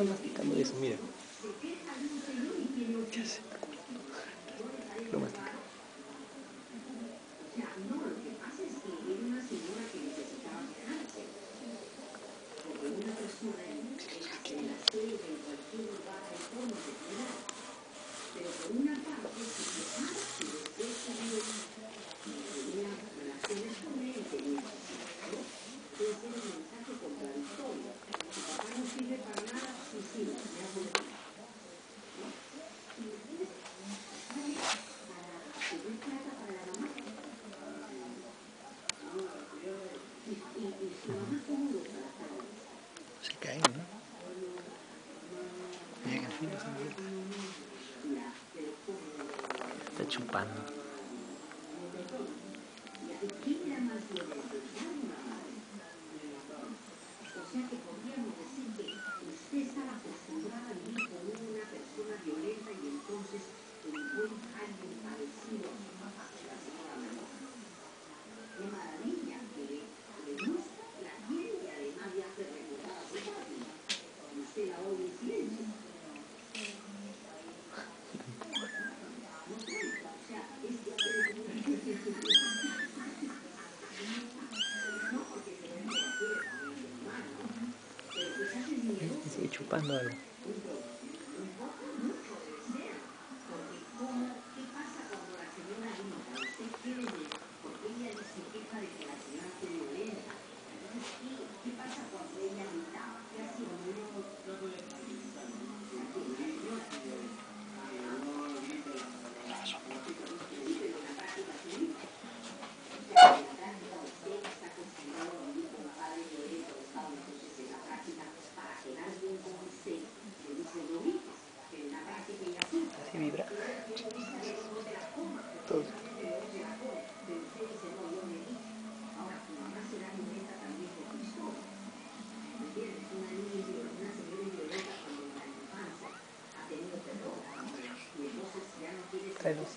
Está masticando eso, mira. ¿Qué hace? Lo mastica. Se cae, ¿no? Mira que al fin no se mueve. Está chupando. Sigue chupando algo. Así vibra. Todo. Tráelos.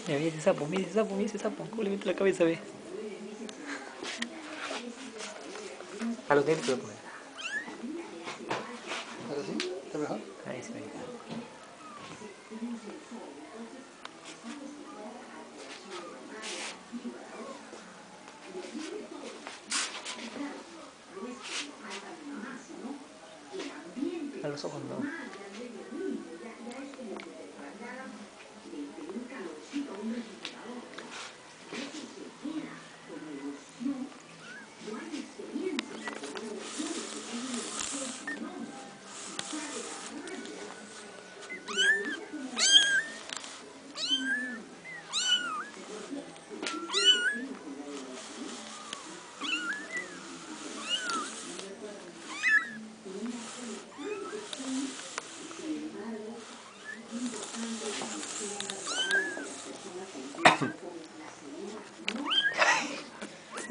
Mira ese sapo, mira ese sapo, mira ese sapo. ¿Cómo le mete la cabeza, ve? A los dientes lo ponen. ¿Ahora sí? ¿Está mejor? Ahí se ve. A los ojos no.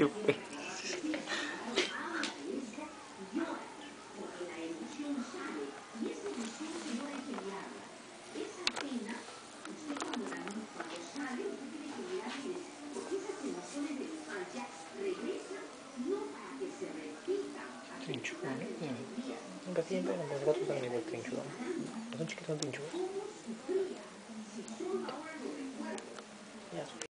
fue? Trinchudo, ¿no? Casi siempre los gatos salen igual trinchudos. No son chiquitos, son trinchudos. Ya.